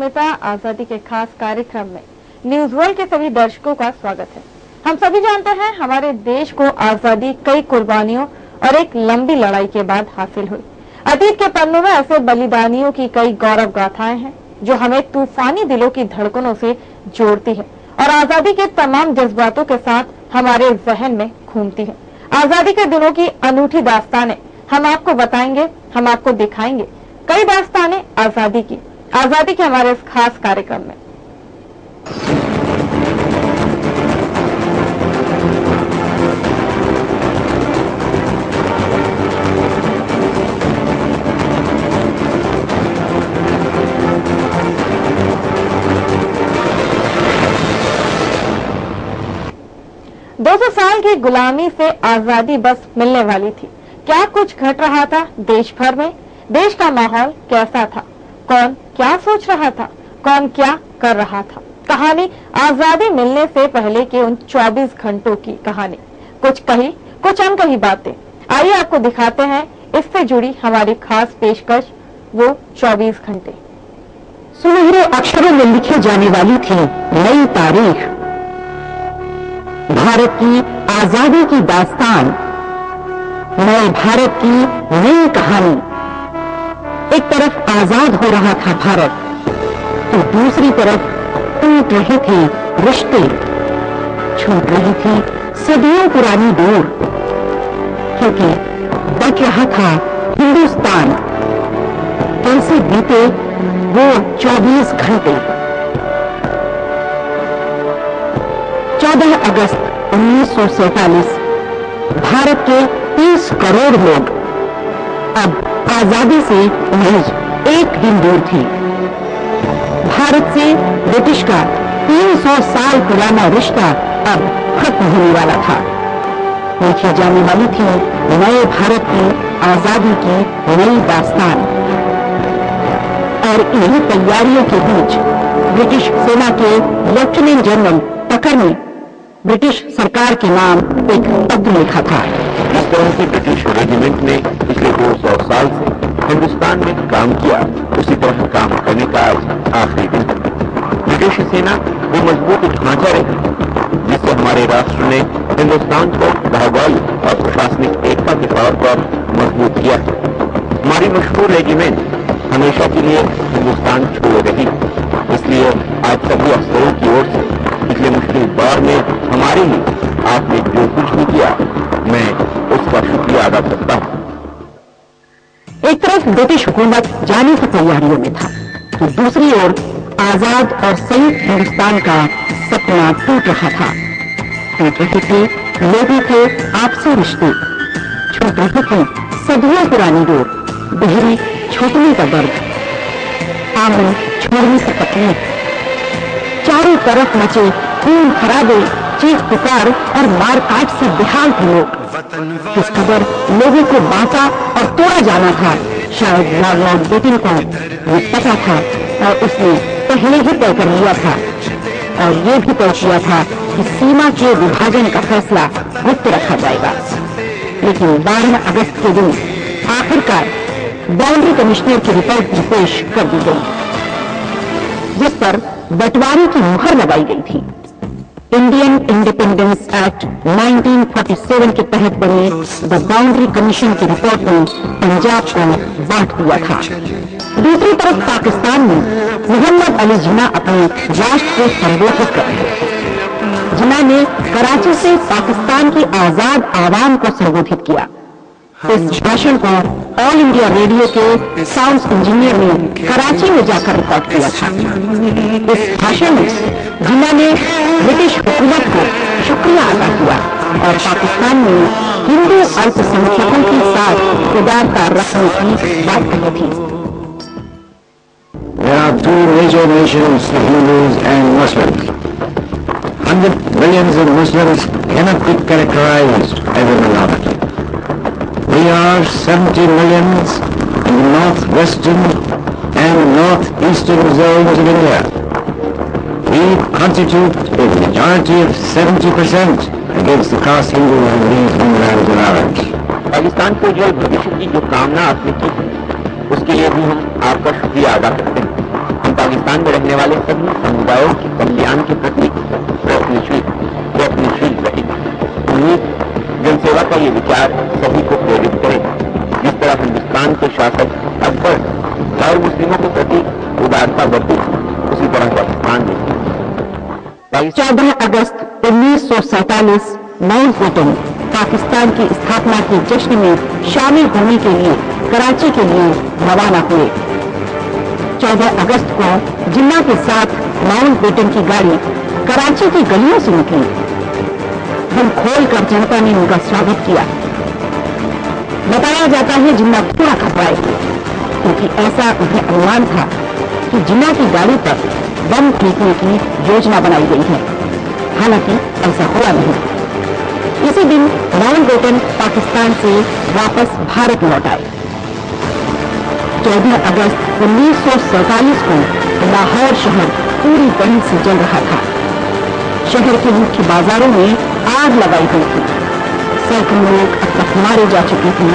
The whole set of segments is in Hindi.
स्मिता। आजादी के खास कार्यक्रम में न्यूज वर्ल्ड के सभी दर्शकों का स्वागत है। हम सभी जानते हैं हमारे देश को आजादी कई कुर्बानियों और एक लंबी लड़ाई के बाद हासिल हुई। अतीत के पन्नों में ऐसे बलिदानियों की कई गौरव गाथाएं हैं जो हमें तूफानी दिलों की धड़कनों से जोड़ती है और आजादी के तमाम जज्बातों के साथ हमारे जहन में घूमती है। आजादी के दिनों की अनूठी दास्तानें हम आपको बताएंगे, हम आपको दिखाएंगे कई दास्तानें आजादी के हमारे इस खास कार्यक्रम में। दो सौ साल की गुलामी से आजादी बस मिलने वाली थी। क्या कुछ घट रहा था देश भर में? देश का माहौल कैसा था? कौन क्या सोच रहा था? कौन क्या कर रहा था? कहानी आजादी मिलने से पहले के उन 24 घंटों की कहानी। कुछ कही, कुछ अनकही बातें। आइए आपको दिखाते हैं इससे जुड़ी हमारी खास पेशकश, वो 24 घंटे। सुनहरे अक्षरों में लिखी जाने वाली थी नई तारीख, भारत की आजादी की दास्तान, नए भारत की नई कहानी। एक तरफ आजाद हो रहा था भारत, तो दूसरी तरफ टूट रहे थे रिश्ते, छूट रही थी सदियों पुरानी दूर, क्योंकि बच रहा था हिंदुस्तान। कैसे बीते वो 24 घंटे। 14 अगस्त 1947 भारत के 30 करोड़ लोग अब आजादी से महज एक दिन दूर थे। भारत से ब्रिटिश का 300 साल पुराना रिश्ता अब खत्म होने वाला था। लिखी जाने वाली थी नए भारत की आजादी की नई दास्तान। और इन्हीं तैयारियों के बीच ब्रिटिश सेना के लेफ्टिनेंट जनरल टकर ने ब्रिटिश सरकार के नाम एक पत्र लिखा था। इस तरह से ब्रिटिश रेजिमेंट ने पिछले 200 साल से हिंदुस्तान में काम किया, उसी तरह काम करने का आखिरी दिन। ब्रिटिश सेना वो मजबूत ढांचा रही जिससे हमारे राष्ट्र ने हिंदुस्तान को भौगोलिक और प्रशासनिक एकता के तौर पर मजबूत किया है। हमारी मशहूर रेजिमेंट हमेशा के लिए हिंदुस्तान छोड़ रही, इसलिए आज सभी अफसरों की ओर से पिछले मुश्किल दौर में हमारे लिए आपने जो कुछ भी किया, मैं उसका शुक्रिया अदा करता हूं। एक तरफ ब्रिटिश हुकूमत जाने की तैयारियों में था, तो दूसरी ओर आजाद और संयुक्त हिंदुस्तान का सपना टूट रहा था। टूट रहे थे लोगों के आपसी रिश्ते, छूट रही थी सदियों पुरानी दूर, गहरी छूटने का दर्द, आंगन छोड़ने की तकलीफ। चारों तरफ मचे खून खराबे, चीख पुकार और मारकाट से बेहाल थे लोग। किस कदर लोगों को बांटा और तोड़ा जाना था, शायद लॉर्ड बेटिंग को ये पता था और उसने पहले ही तय कर लिया था। और ये भी तय किया था कि सीमा के विभाजन का फैसला गुप्त रखा जाएगा। लेकिन 12 अगस्त के दिन आखिरकार बाउंड्री कमिश्नर की रिपोर्ट भी पेश कर दी गई, जिस पर बंटवारे की मुहर लगाई गई थी। इंडियन इंडिपेंडेंस एक्ट 1947 के तहत बने द बाउंड्री कमीशन की रिपोर्ट में पंजाब को बांट दिया था। दूसरी तरफ पाकिस्तान में मोहम्मद अली जिन्ना अपने राष्ट्र को संबोधित कर रहे थे। जिन्ना ने कराची से पाकिस्तान की आजाद आवाम को संबोधित किया। इस भाषण को ऑल इंडिया रेडियो के साउंड इंजीनियर ने कराची में जाकर रिकॉर्ड किया था। इस भाषण में जिन्ना ने ब्रिटिश हुकूमत को शुक्रिया अदा किया और पाकिस्तान में हिंदू अल्पसंख्यकों के साथ उदारता रखने की बात कही थी। There are two major nations, the Hindus and Muslims. 100 millions of Muslims cannot be characterized as a minority. We are 70 millions in the northwestern and northeastern zones of India. We constitute a majority of 70% against the caste Hindus who live in the lands of Arabs. Pakistan को उज्जवल भविष्य की जो कामना आपने की है, उसके लिए भी हम आपका शुक्रिया अदा करते हैं। हम पाकिस्तान में रहने वाले सभी समुदायों के कल्याण के प्रति प्रयत्नशील रहे। उम्मीद जनसेवा का ये विचार सभी को प्रेरित करे। जिस तरह हिंदुस्तान के शासक अकबर गैर मुस्लिमों के प्रति उदारता बरती, उसी तरह पाकिस्तान में 14 अगस्त 1947 माउंटबेटन पाकिस्तान की स्थापना के जश्न में शामिल होने के लिए कराची के लिए रवाना हुए। 14 अगस्त को जिन्ना के साथ माउंटबेटन की गाड़ी कराची की गलियों से निकली। दिल खोलकर जनता ने उनका स्वागत किया। बताया जाता है जिन्ना थोड़ा घबराए थे, क्योंकि ऐसा उन्हें अनुमान था कि जिन्ना की गाड़ी पर बम फेंकने की योजना बनाई गई है। हालांकि ऐसा हुआ नहीं। इसी दिन माउंटबेटन पाकिस्तान से वापस भारत लौट आए। 14 अगस्त 1947 को लाहौर शहर पूरी तरह से जल रहा था। शहर के मुख्य बाजारों में आग लगाई गई थी। सैकड़ों लोग अब तक मारे जा चुके थे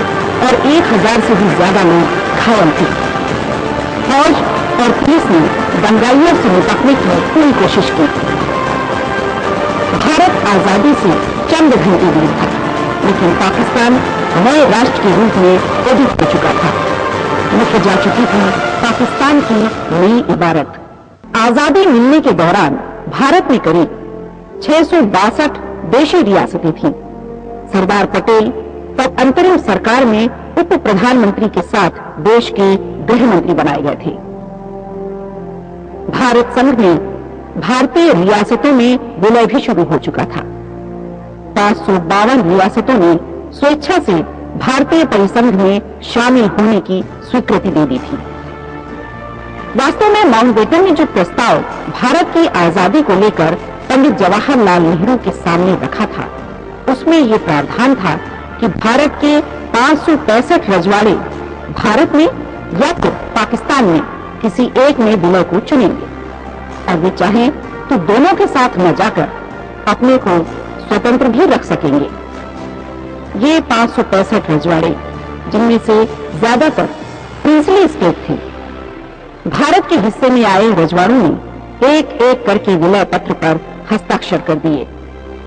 और 1000 से भी ज्यादा लोग घायल थे। फौज और पुलिस ने दंगाइयों से निपटने की पूरी कोशिश की। भारत आजादी से चंद घंटे दूर था, लेकिन पाकिस्तान नए राष्ट्र के रूप में उदित हो चुका था। लिखी जा चुकी थी पाकिस्तान की नई इबारत। आजादी मिलने के दौरान भारत में करीब 662 देशी रियासतें थीं। सरदार पटेल तब अंतरिम सरकार में उप प्रधानमंत्री के साथ देश के गृह मंत्री बनाए गए थे। भारत संघ में भारतीय रियासतों में विलय भी शुरू हो चुका था। 552 रियासतों ने स्वेच्छा से भारतीय परिसंघ में शामिल होने की स्वीकृति दे दी थी। वास्तव में माउंटबेटन ने जो प्रस्ताव भारत की आजादी को लेकर पंडित जवाहरलाल नेहरू के सामने रखा था, उसमें ये प्रावधान था कि भारत के 565 रजवाड़े भारत में या तो पाकिस्तान में किसी एक में विलय को चुनेंगे और वे चाहें तो दोनों के साथ न जाकर अपने को स्वतंत्र भी रख सकेंगे। ये 565 रजवाड़े, जिनमें से ज्यादातर प्रिंसली स्टेट थे, भारत के हिस्से में आए रजवाड़ों ने एक एक करके विलय पत्र पर हस्ताक्षर कर दिए।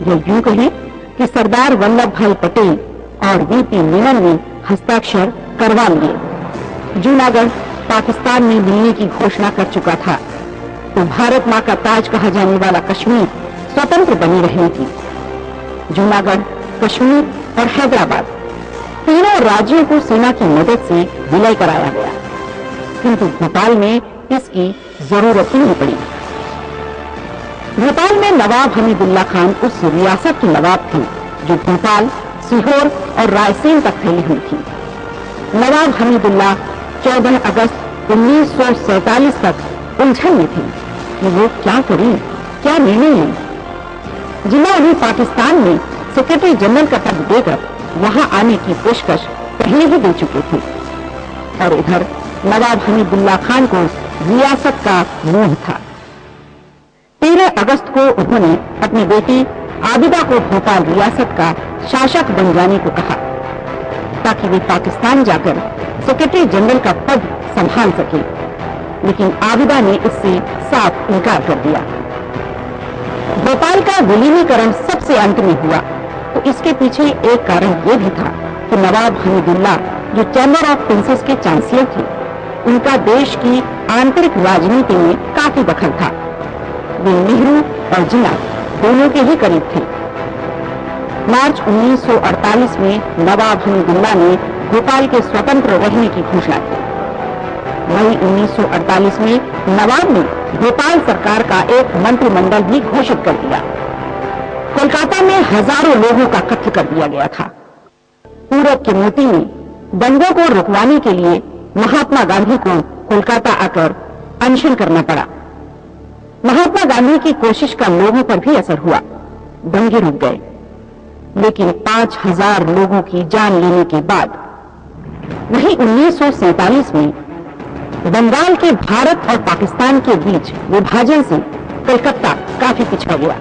ये यूं कहें कि सरदार वल्लभ भाई पटेल और वीपी मेनन ने हस्ताक्षर करवा लिए। जूनागढ़ पाकिस्तान में मिलने की घोषणा कर चुका था, तो भारत मां का ताज कहा जाने वाला कश्मीर स्वतंत्र बनी रहनी थी। जूनागढ़, कश्मीर और हैदराबाद तीनों राज्यों को सेना की मदद से विलय कराया गया, किंतु भोपाल में इसकी जरूरत ही नहीं पड़ी। भोपाल में नवाब हमीदुल्ला खान उस रियासत के नवाब थे जो भोपाल, सीहोर और रायसेन तक फैली हुई थी। नवाब हमीदुल्ला 14 अगस्त 1947 तक उलझन में थे कि वो क्या करें, क्या निर्णय लें। जिन्हें उन्हें पाकिस्तान में सेक्रेटरी जनरल का पद देकर वहां आने की पेशकश पहले ही दे चुके थे, और इधर नवाब हमीदुल्ला खान को रियासत का मोह था। 13 अगस्त को उन्होंने अपनी बेटी आबिदा को भोपाल रियासत का शासक बन जाने को कहा, ताकि वे पाकिस्तान जाकर सेक्रेटरी जनरल का पद संभाल सके, लेकिन आबिदा ने इससे साफ इनकार कर दिया। भोपाल का विलीनीकरण सबसे अंत में हुआ, तो इसके पीछे एक कारण ये भी था कि नवाब हमीदुल्ला, जो चैम्बर ऑफ प्रिंसेस के चांसलर थे, उनका देश की आंतरिक राजनीति में काफी दखल था। वे नेहरू और जिन्ना दोनों के ही करीब थे। मार्च 1948 में नवाब हमीदुल्ला ने भोपाल के स्वतंत्र रहने की घोषणा की। मई 1948 में नवाब ने भोपाल सरकार का एक मंत्रिमंडल भी घोषित कर दिया। कोलकाता में हजारों लोगों का कत्ल कर दिया गया था। पूरब के मोती में दंगों को रुकवाने के लिए महात्मा गांधी को कोलकाता आकर अनशन करना पड़ा। महात्मा गांधी की कोशिश का लोगों पर भी असर हुआ, दंगे रुक गए, लेकिन 5000 लोगों की जान लेने के बाद वही 1947 में बंगाल के भारत और पाकिस्तान के बीच विभाजन से कलकत्ता काफी पिछड़ गया,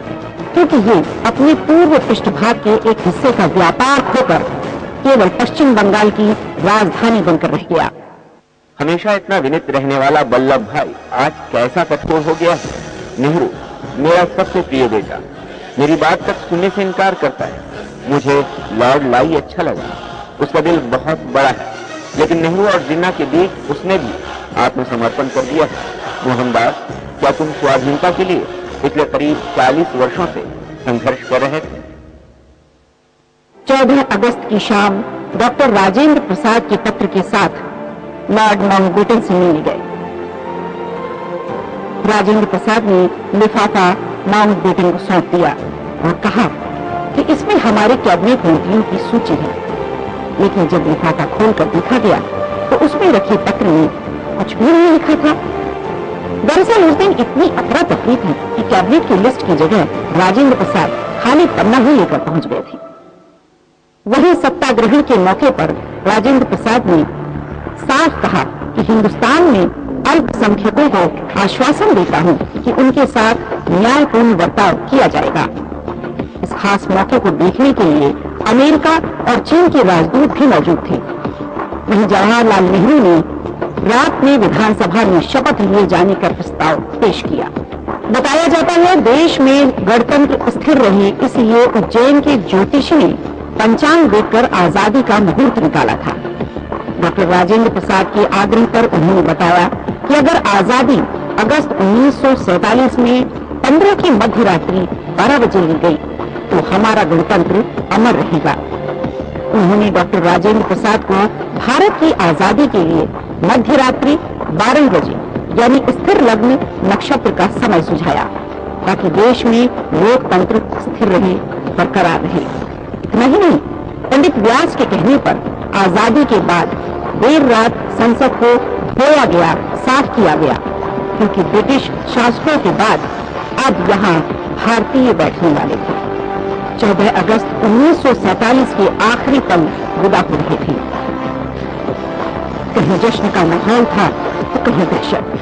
क्योंकि ये अपने पूर्व पृष्ठभाग के एक हिस्से का व्यापार होकर केवल पश्चिम बंगाल की राजधानी बनकर रह गया। हमेशा इतना विनित रहने वाला वल्लभ भाई आज कैसा कठोर हो गया है। नेहरू, मेरा सबसे प्रिय बेटा, मेरी बात तक सुनने से इनकार करता है। मुझे लॉर्ड लाई अच्छा लगा, उसका दिल बहुत बड़ा है, लेकिन नेहरू और जिन्ना के बीच उसने भी आत्मसमर्पण कर दिया है। मोहनदास, क्या तुम स्वाधीनता के लिए पिछले करीब 40 वर्षों से संघर्ष कर रहे थे? 14 अगस्त की शाम डॉक्टर राजेंद्र प्रसाद के पत्र के साथ लॉर्ड माउंटबेटन से मिलने गए। राजेंद्र प्रसाद ने लिफाफा माउंटबेटन को सौंप दिया और कहा कि इसमें हमारे कैबिनेट मंत्रियों की सूची है। लेकिन जब लिफाफा खोलकर देखा गया तो उसमें रखे पत्र में कुछ भी नहीं लिखा था। दरअसल उस दिन इतनी अफरा तफरी थी कि कैबिनेट की लिस्ट की जगह राजेंद्र प्रसाद खाली पन्ना ही लेकर पहुंच गए थे। वहीं सत्ताग्रहण के मौके पर राजेंद्र प्रसाद ने साफ कहा कि हिंदुस्तान में अल्पसंख्यकों को आश्वासन देता हूं कि उनके साथ न्यायपूर्ण बर्ताव किया जाएगा। इस खास मौके को देखने के लिए अमेरिका और चीन के राजदूत भी मौजूद थे। वहीं जवाहरलाल नेहरू ने रात में विधानसभा में शपथ लिए जाने का प्रस्ताव पेश किया। बताया जाता है देश में गणतंत्र स्थिर रहे, इसलिए उज्जैन के ज्योतिषी ने पंचांग देखकर आजादी का मुहूर्त निकाला था। डॉक्टर राजेंद्र प्रसाद के आग्रह पर उन्होंने बताया कि अगर आजादी अगस्त 1947 में 15 की मध्य रात्रि 12 बजे ली गई तो हमारा गणतंत्र अमर रहेगा। उन्होंने डॉक्टर राजेंद्र प्रसाद को भारत की आजादी के लिए मध्य रात्रि 12 बजे यानी स्थिर लग्न नक्षत्र का समय सुझाया ताकि देश में लोकतंत्र स्थिर रहे, बरकरार रहे। नहीं, पंडित व्यास के कहने पर आजादी के बाद देर रात संसद को धोया गया, साफ किया गया, क्योंकि ब्रिटिश शासकों के बाद अब यहाँ भारतीय बैठने वाले थे। 14 अगस्त 1947 के आखिरी पल विदा हो रहे थे। कहीं जश्न का माहौल था तो कहीं दहशत।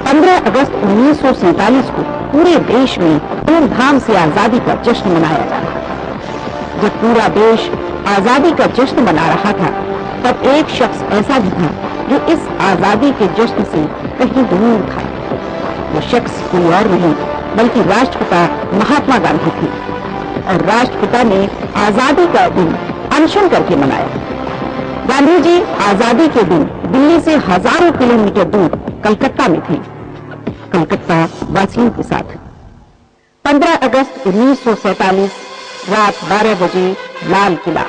15 अगस्त 1947 को पूरे देश में धूमधाम से आजादी का जश्न मनाया जा रहा था। जब पूरा देश आजादी का जश्न मना रहा था तब एक शख्स ऐसा भी था जो इस आजादी के जश्न से कहीं दूर था। वो शख्स कोई और नहीं बल्कि राष्ट्रपिता महात्मा गांधी थे और राष्ट्रपिता ने आजादी का दिन अनशन करके मनाया। गांधी जी आजादी के दिन दिल्ली से हजारों किलोमीटर दूर कलकत्ता में थे, कलकत्ता वासियों के साथ। 15 अगस्त 1947 रात 12 बजे लाल किला।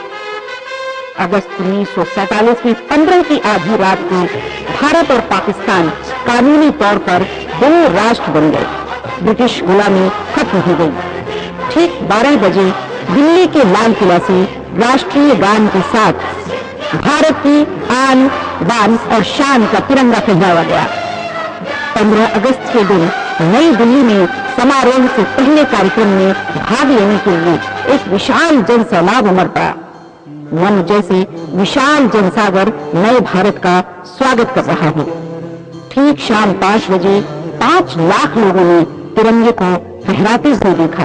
अगस्त 1947 में 15 की आधी रात को भारत और पाकिस्तान कानूनी तौर पर दो राष्ट्र बन गए। ब्रिटिश गुलामी खत्म हो गई। ठीक 12 बजे दिल्ली के लाल किला से राष्ट्रीय गान के साथ भारत की आन बान और शान का तिरंगा फहराया गया। 15 अगस्त के दिन नई दिल्ली में समारोह से पहले कार्यक्रम में भाग लेने के लिए एक विशाल जनसैलाब उमड़ पड़ा। मन जैसे विशाल जनसागर नए भारत का स्वागत कर रहा हो। ठीक शाम 5 बजे 5 लाख लोगों ने तिरंगे को फहराते हुए देखा।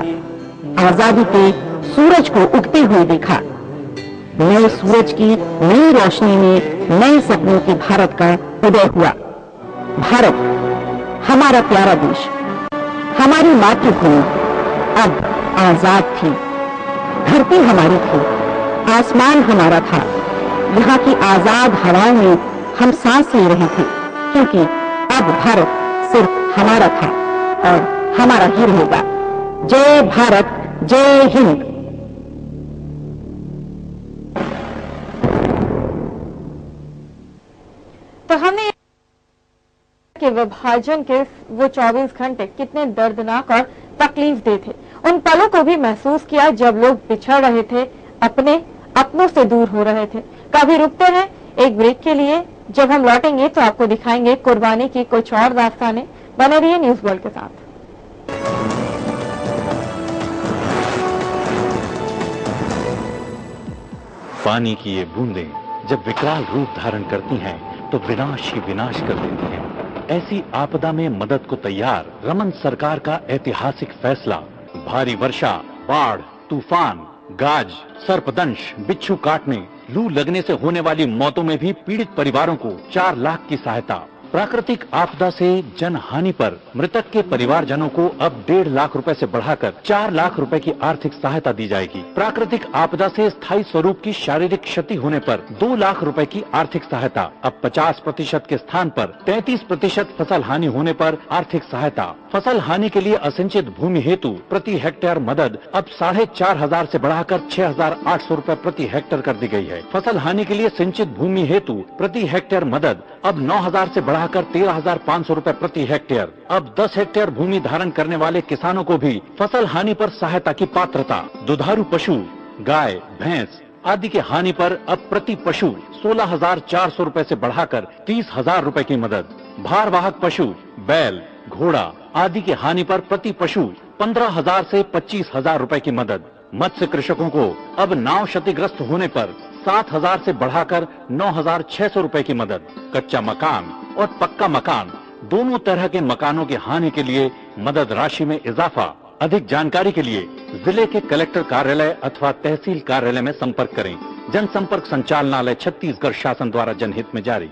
आजादी के सूरज को उगते हुए देखा। नए सूरज की नई रोशनी में नए सपनों के भारत का उदय हुआ। भारत हमारा प्यारा देश, हमारी मातृभूमि अब आजाद थी। धरती हमारी थी, आसमान हमारा था। यहाँ की आजाद हवाओं में हम सांस ले रहे थे, क्योंकि अब भारत सिर्फ हमारा था और हमारा ही रहेगा। जय भारत, जय हिंद। तो हमने के विभाजन के वो 24 घंटे कितने दर्दनाक और तकलीफ दे थे, उन पलों को भी महसूस किया जब लोग बिछड़ रहे थे, अपनों से दूर हो रहे थे। कभी रुकते हैं एक ब्रेक के लिए, जब हम लौटेंगे तो आपको दिखाएंगे कुर्बानी की कुछ और दास्तानें। बने रहिए न्यूज वर्ल्ड के साथ। पानी की ये बूंदें जब विकराल रूप धारण करती हैं तो विनाश ही विनाश कर देती हैं। ऐसी आपदा में मदद को तैयार रमन सरकार का ऐतिहासिक फैसला। भारी वर्षा, बाढ़, तूफान गाज, सर्पदंश, बिच्छू काटने, लू लगने से होने वाली मौतों में भी पीड़ित परिवारों को 4 लाख की सहायता। प्राकृतिक आपदा से जन हानि पर मृतक के परिवारजनों को अब 1.5 लाख रुपए से बढ़ाकर 4 लाख रुपए की आर्थिक सहायता दी जाएगी। प्राकृतिक आपदा से स्थायी स्वरूप की शारीरिक क्षति होने पर 2 लाख रुपए की आर्थिक सहायता। अब 50% के स्थान पर 33% फसल हानि होने पर आर्थिक सहायता। फसल हानि के लिए असिंचित भूमि हेतु प्रति हेक्टेयर मदद अब 4,500 से बढ़ाकर 6,800 रुपए प्रति हेक्टेयर कर दी गई है। फसल हानि के लिए सिंचित भूमि हेतु प्रति हेक्टेयर मदद अब 9,000 से बढ़ाकर 13,500 रुपए प्रति हेक्टेयर। अब 10 हेक्टेयर भूमि धारण करने वाले किसानों को भी फसल हानि पर सहायता की पात्रता। दुधारू पशु, गाय, भैंस आदि के हानि पर अब प्रति पशु 16,400 रुपए से बढ़ाकर 30,000 रुपए की मदद। भारवाहक पशु, बैल, घोड़ा आदि की हानि पर प्रति पशु 15,000 से 25,000 रुपए की मदद। मत्स्य कृषकों को अब नाव क्षतिग्रस्त होने पर 7,000 से बढ़ाकर 9,600 रुपए की मदद। कच्चा मकान और पक्का मकान दोनों तरह के मकानों की हानि के लिए मदद राशि में इजाफा। अधिक जानकारी के लिए जिले के कलेक्टर कार्यालय अथवा तहसील कार्यालय में संपर्क करें। जनसंपर्क संचालनालय छत्तीसगढ़ शासन द्वारा जनहित में जारी।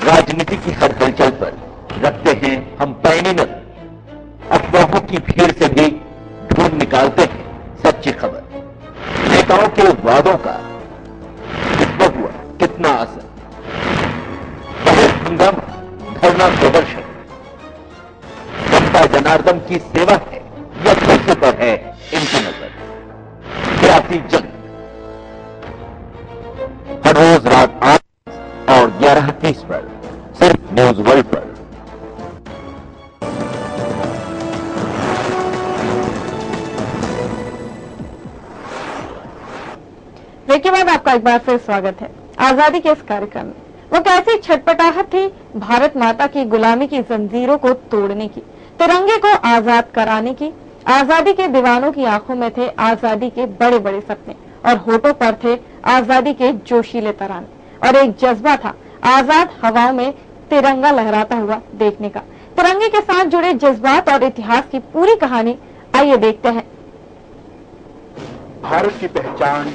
राजनीति की हर हलचल पर रखते हैं हम पैनी नजर। अफवाहों की भीड़ से भी ढूंढ निकालते हैं सच्ची खबर। नेताओं के वादों का किस पर हुआ कितना असर? हंगामा, धरना प्रदर्शन जनता जनार्दन की सेवा है या दूसरे पर है इनकी नजर? सियासी जंग हर रोज रात 8 और 11:30 पर सिर्फ न्यूज वर्ल्ड पर। ब्रेक के बाद आपका एक बार फिर स्वागत है आजादी के इस कार्यक्रम में। वो कैसी छटपटाहट थी भारत माता की गुलामी की जंजीरों को तोड़ने की, तिरंगे को आजाद कराने की। आजादी के दीवानों की आंखों में थे आजादी के बड़े बड़े सपने और होठों पर थे आजादी के जोशीले तराने। और एक जज्बा था आजाद हवाओं में तिरंगा लहराता हुआ देखने का। तिरंगे के साथ जुड़े जज्बात और इतिहास की पूरी कहानी आइए देखते हैं। भारत की पहचान,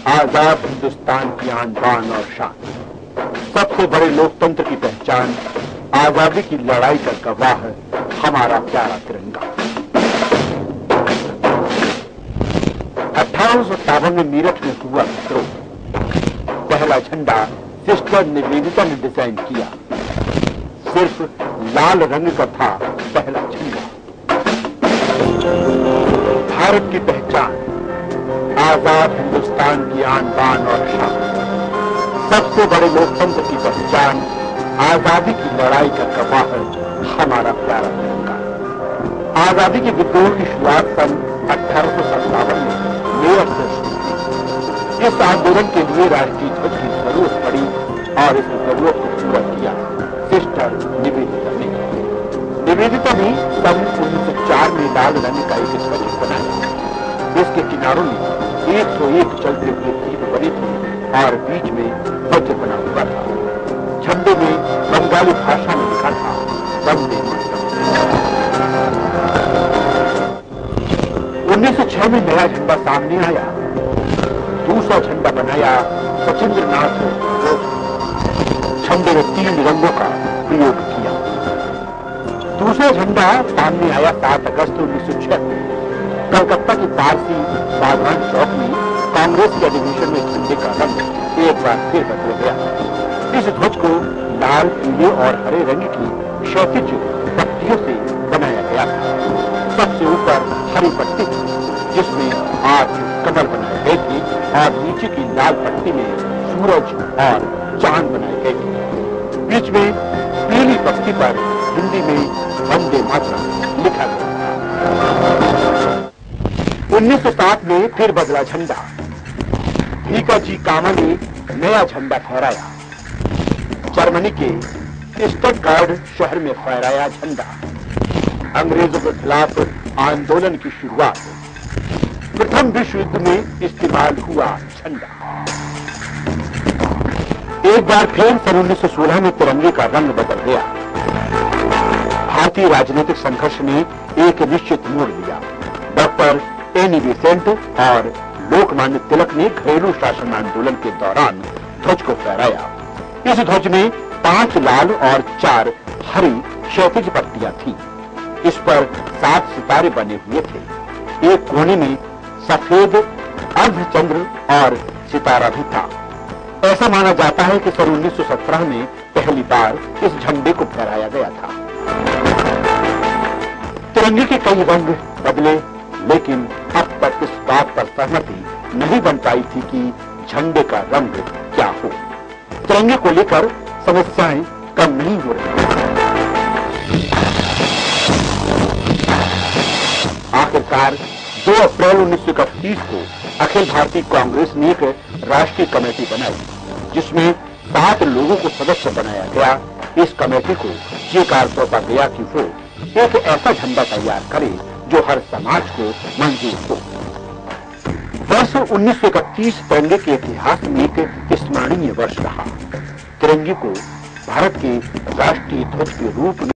आजाद हिंदुस्तान की आन बान और शान, सबसे बड़े लोकतंत्र की पहचान, आजादी की लड़ाई का गवाह हमारा प्यारा तिरंगा। 1857 में मेरठ में हुआ विद्रोह। पहला झंडा सिस्टर निवेदिता ने डिजाइन किया। सिर्फ लाल रंग का था पहला झंडा। भारत की पहचान, आजाद हिंदुस्तान की आन बान और शान, सबसे बड़े लोकतंत्र की पहचान, आजादी की लड़ाई का गवाह हमारा प्यारा तिरंगा। आजादी के विद्रोह की शुरुआत सन 1857 में मेरठ से शुरू हुई। इस आंदोलन के लिए राष्ट्रीय ध्वज की जरूरत पड़ी और इस जरूरत को पूरा किया सिस्टर निवेदिता ने। निवेदिता ने सन 1904 में लाल रंग का एक ध्वज बनाया। इसके किनारों में 101 चलते हुए दीप बने थे और बीच में वज्र बना हुआ था। झंडे में बंगाली भाषा में लिखा था वंदे मातरम। 1906 में नया झंडा सामने आया। दूसरा झंडा बनाया सचिंद्र नाथ बोस। झंडे में 3 रंगों का प्रयोग किया। दूसरा झंडा सामने आया 7 अगस्त 1906 में। कलकत्ता की पारसी बागवान चौक में कांग्रेस के अधिवेशन में झंडे का रंग एक बार फिर बदल गया। इस ध्वज को लाल, पीले और हरे रंग की क्षैतिज पट्टियों से बनाया गया था। सबसे ऊपर हरी पट्टी थी जिसमें 8 कमल बनाए गए थे और नीचे की लाल पट्टी में सूरज और चांद बनाए गए थे। बीच में पीली पट्टी पर हिंदी में वंदे मातरम लिखा गया था। 1907 में फिर बदला झंडा। भीकाजी कामा ने नया झंडा फहराया। जर्मनी के स्टटगार्ड शहर में फहराया झंडा। अंग्रेजों के खिलाफ आंदोलन की शुरुआत। प्रथम विश्व युद्ध में इस्तेमाल हुआ झंडा। एक बार फिर सन 1916 में तिरंगे का रंग बदल गया। भारतीय राजनीतिक संघर्ष ने एक निश्चित मोड़ लिया। डॉक्टर एनी बेसेंट और लोकमान्य तिलक ने घरेलू शासन आंदोलन के दौरान ध्वज को फहराया। इस ध्वज में 5 लाल और 4 हरी क्षैतिज पट्टियां थी। इस पर 7 सितारे बने हुए थे। एक कोने में सफेद अर्धचंद्र और सितारा भी था। ऐसा माना जाता है कि सन 1917 में पहली बार इस झंडे को फहराया गया था। तिरंगे के कई रंग बदले, लेकिन अब तक इस बात पर सहमति नहीं बन पाई थी कि झंडे का रंग क्या हो। तिरंगे को लेकर समस्याएं कम नहीं हो रही। आखिरकार 2 अप्रैल 1931 को अखिल भारतीय कांग्रेस ने एक राष्ट्रीय कमेटी बनाई, जिसमें 7 लोगों को सदस्य बनाया गया। इस कमेटी को ये कार्य सौंपा गया कि वो एक ऐसा झंडा तैयार करे जो हर समाज को मंजूर हो। वर्ष 1931 तिरंगे के इतिहास में एक स्मरणीय वर्ष रहा। तिरंगे को भारत के राष्ट्रीय ध्वज के रूप में